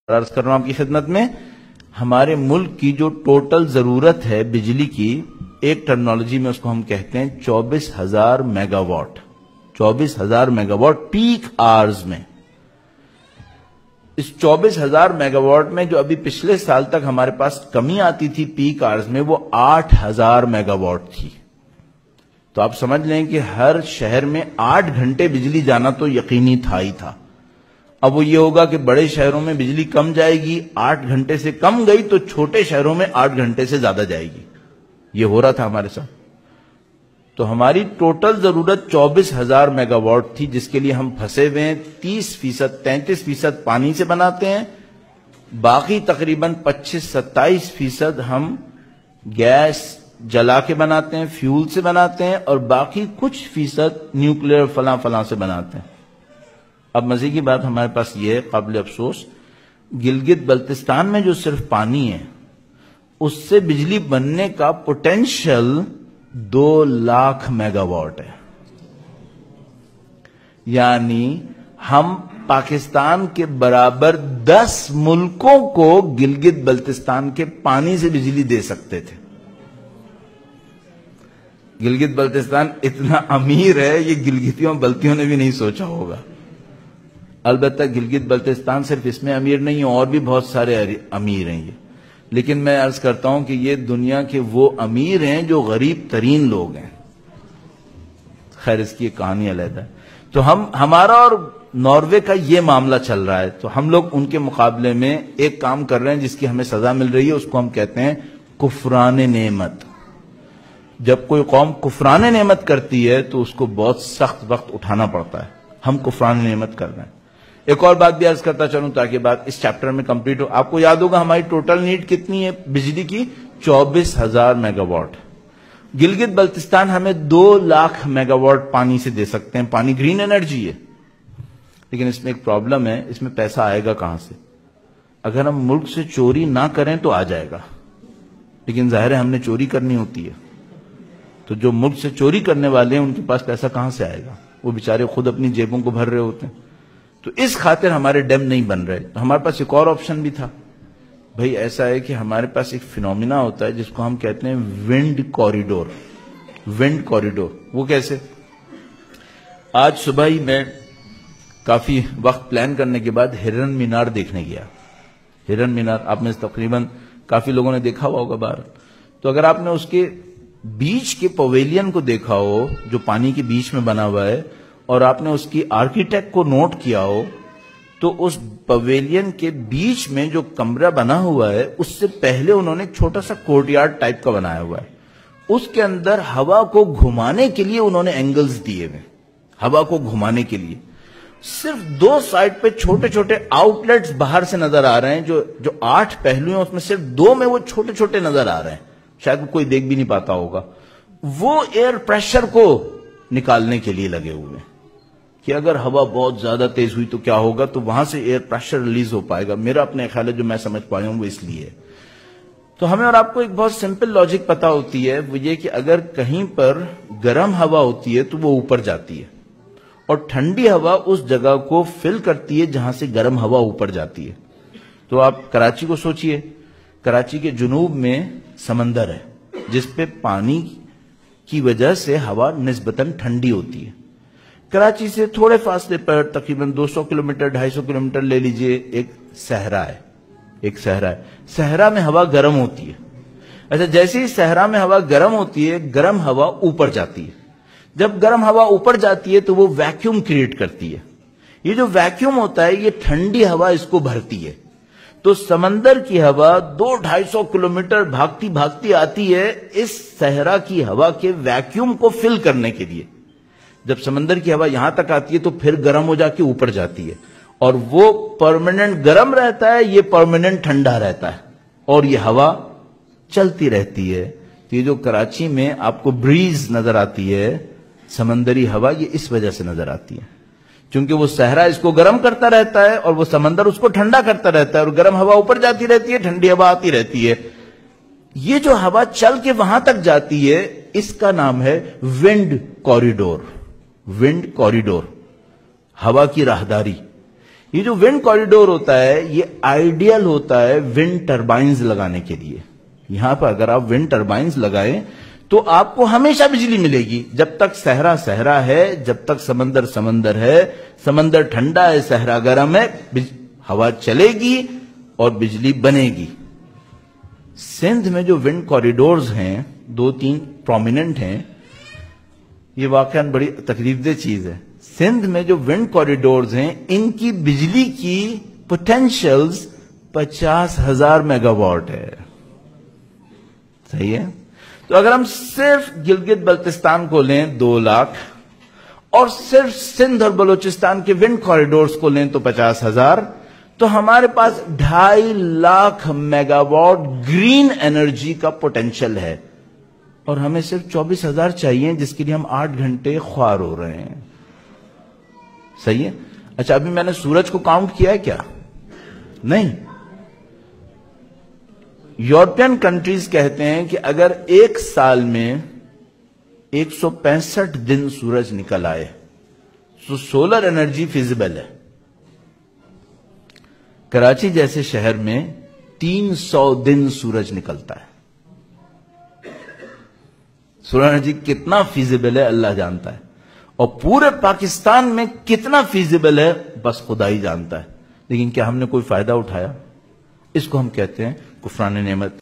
عرض کر رہا ہوں آپ کی خدمت میں، ہمارے ملک کی جو ٹوٹل ضرورت ہے بجلی کی، ایک ٹرمنالوجی میں اس کو ہم کہتے ہیں 24,000 megawatt. 24,000 megawatt peak hours میں. اس 24,000 میگا واٹ میں جو ابھی پچھلے سال تک ہمارے پاس کمی آتی تھی پیک آورز میں، وہ 8,000 میگا واٹ تھی. تو آپ سمجھ لیں کہ ہر شہر میں 8 گھنٹے بجلی جانا تو یقینی تھا ہی تھا. اب وہ یہ ہوگا کہ بڑے شہروں میں بجلی کم جائے گی، 8 گھنٹے سے کم گئی تو چھوٹے شہروں میں 8 گھنٹے سے زیادہ جائے گی. یہ ہو رہا تھا ہمارے ساتھ. تو ہماری ٹوٹل ضرورت 24,000 میگا واٹ تھی، جس کے لیے ہم پھنسے ہوئے ہیں. 33% پانی سے بناتے ہیں، باقی تقریباً 25-27% ہم گیس جلا کے بناتے ہیں، فیول سے بناتے ہیں، اور باقی کچھ فیصد نیوکلیر فلاں فلاں سے بناتے ہیں. اب مزے کی بات ہمارے پاس یہ ہے، قابل افسوس، گلگت بلتستان میں جو صرف پانی ہے اس سے بجلی بننے کا پوٹینشل 2 لاکھ میگا واٹ ہے. یعنی ہم پاکستان کے برابر 10 ملکوں کو گلگت بلتستان کے پانی سے بجلی دے سکتے تھے. گلگت بلتستان اتنا امیر ہے، یہ گلگتیوں بلتیوں نے بھی نہیں سوچا ہوگا. البتہ گلگت بلتستان صرف اس میں امیر نہیں، اور بھی بہت سارے امیر ہیں یہ. لیکن میں عرض کرتا ہوں کہ یہ دنیا کے وہ امیر ہیں جو غریب ترین لوگ ہیں. خیر، اس کی ایک کہانی علیحدہ ہے. تو ہمارا اور ناروے کا یہ معاملہ چل رہا ہے. تو ہم لوگ ان کے مقابلے میں ایک کام کر رہے ہیں جس کی ہمیں سزا مل رہی ہے، اس کو ہم کہتے ہیں کفران نعمت. جب کوئی قوم کفران نعمت کرتی ہے تو اس کو بہت سخت وقت اٹھانا پڑتا ہے. ہم کفران نعمت کر رہے ہیں. ایک اور بات بھی عرض کرتا چلوں تاکہ بات اس چیپٹر میں کمپلیٹ ہو. آپ کو یاد ہوگا ہماری ٹوٹل نیڈ کتنی ہے بجلی کی؟ 24,000 میگا واٹ. گلگت بلتستان ہمیں 2 لاکھ میگا واٹ پانی سے دے سکتے ہیں. پانی گرین انرجی ہے، لیکن اس میں ایک پرابلم ہے. اس میں پیسہ آئے گا کہاں سے؟ اگر ہم ملک سے چوری نہ کریں تو آ جائے گا، لیکن ظاہر ہے ہم نے چوری کرنی ہوتی ہے. تو جو ملک سے چوری کرنے والے ہیں ان کے پاس پیسہ کہاں سے آئے گا؟ وہ بیچارے خود اپنی جیبوں کو بھر رہے ہوتے ہیں. تو اس خاطر ہمارے ڈیم نہیں بن رہے. تو ہمارے پاس ایک اور آپشن بھی تھا. بھئی ایسا ہے کہ ہمارے پاس ایک فینومینا ہوتا ہے جس کو ہم کہتے ہیں ونڈ کوریڈور. ونڈ کوریڈور وہ کیسے؟ آج صبح ہی میں کافی وقت پلان کرنے کے بعد ہرن مینار دیکھنے گیا. ہرن مینار آپ میں تقریباً کافی لوگوں نے دیکھا ہوا ہوگا باہر. تو اگر آپ نے اس کے بیچ کے پویلین کو دیکھا ہو جو پانی کے بیچ میں بنا ہوا ہے، اور آپ نے اس کی آرکیٹیکٹ کو نوٹ کیا ہو، تو اس پویلین کے بیچ میں جو کمرہ بنا ہوا ہے اس سے پہلے انہوں نے ایک چھوٹا سا کورٹ یارڈ ٹائپ کا بنایا ہوا ہے. اس کے اندر ہوا کو گھمانے کے لیے انہوں نے اینگلز دیے ہوئے. ہوا کو گھمانے کے لیے صرف 2 سائڈ پہ چھوٹے چھوٹے آؤٹ لیٹس باہر سے نظر آ رہے ہیں. جو 8 پہلو ہیں اس میں صرف 2 میں وہ چھوٹے چھوٹے نظر آ رہے ہیں. شاید کوئی دیکھ بھی نہیں پاتا ہوگا. وہ ایئر پریشر کو نکالنے کے لیے لگے ہوئے ہیں کہ اگر ہوا بہت زیادہ تیز ہوئی تو کیا ہوگا، تو وہاں سے ایئر پریشر ریلیز ہو پائے گا. میرا اپنے خیال ہے جو میں سمجھ پایا ہوں وہ اس لیے. تو ہمیں اور آپ کو ایک بہت سمپل لاجک پتا ہوتی ہے، وہ یہ کہ اگر کہیں پر گرم ہوا ہوتی ہے تو وہ اوپر جاتی ہے، اور ٹھنڈی ہوا اس جگہ کو فل کرتی ہے جہاں سے گرم ہوا اوپر جاتی ہے. تو آپ کراچی کو سوچئے. کراچی کے جنوب میں سمندر ہے جس پہ پانی کی وجہ سے ہوا نسبتاً ٹھنڈی ہوتی ہے. کراچی سے تھوڑے فاصلے پر تقریباً 200 کلومیٹر 250 کلومیٹر لے لیجئے ایک صحرا ہے. صحرا میں ہوا گرم ہوتی ہے. اچھا، جیسے ہی صحرا میں ہوا گرم ہوتی ہے، گرم ہوا اوپر جاتی ہے. جب گرم ہوا اوپر جاتی ہے تو وہ ویکیوم کریٹ کرتی ہے. یہ جو ویکیوم ہوتا ہے یہ ٹھنڈی ہوا اس کو بھرتی ہے. تو سمندر کی ہوا 200-250 کلومیٹر بھاگتی بھاگتی آتی ہے اس صحرا کی ہوا کے ویکیوم کو فل کرنے کے لیے. جب سمندر کی ہوا یہاں تک آتی ہے تو پھر گرم ہو جا کے اوپر جاتی ہے، اور وہ پرماننٹ گرم رہتا ہے، یہ پرماننٹ ٹھنڈا رہتا ہے، اور یہ ہوا چلتی رہتی ہے. تو یہ جو کراچی میں آپ کو بریز نظر آتی ہے، سمندری ہوا، یہ اس وجہ سے نظر آتی ہے کیونکہ وہ صحرا اس کو گرم کرتا رہتا ہے اور وہ سمندر اس کو ٹھنڈا کرتا رہتا ہے، اور گرم ہوا اوپر جاتی رہتی ہے، ٹھنڈی ہوا آتی رہتی ہے. یہ جو ہوا چل کے وہاں تک جاتی ہے اس کا نام ہے ونڈ کوریڈور. ونڈ کوریڈور، ہوا کی راہداری. یہ جو ونڈ کوریڈور ہوتا ہے یہ آئیڈیل ہوتا ہے ونڈ ٹربائنز لگانے کے لیے. یہاں پر اگر آپ ونڈ ٹربائنز لگائیں تو آپ کو ہمیشہ بجلی ملے گی. جب تک صحرا صحرا ہے، جب تک سمندر سمندر ہے، سمندر ٹھنڈا ہے، صحرا گرم ہے، ہوا چلے گی اور بجلی بنے گی. سندھ میں جو ونڈ کوریڈورز ہیں 2-3 پرومیننٹ ہیں، یہ واقعاً بڑی تکلیف دہ چیز ہے. سندھ میں جو ونڈ کوریڈورز ہیں ان کی بجلی کی پوٹینشلز 50,000 میگا واٹ ہے. صحیح ہے؟ تو اگر ہم صرف گلگت بلتستان کو لیں 2 لاکھ اور صرف سندھ اور بلوچستان کے ونڈ کوریڈورز کو لیں تو 50,000، تو ہمارے پاس 2.5 lakh mega what green energy کا پوٹینشل ہے، اور ہمیں صرف 24,000 چاہیے جس کے لیے ہم 8 گھنٹے خوار ہو رہے ہیں. صحیح ہے؟ اچھا، ابھی میں نے سورج کو کاؤنٹ کیا ہے کیا؟ نہیں. یورپین کنٹریز کہتے ہیں کہ اگر ایک سال میں 165 دن سورج نکل آئے تو سولر انرجی فیزیبل ہے. کراچی جیسے شہر میں 300 دن سورج نکلتا ہے. سولر انرجی کتنا فیزیبل ہے اللہ جانتا ہے، اور پورے پاکستان میں کتنا فیزیبل ہے بس خدا ہی جانتا ہے. لیکن کیا ہم نے کوئی فائدہ اٹھایا؟ اس کو ہم کہتے ہیں کفران نعمت.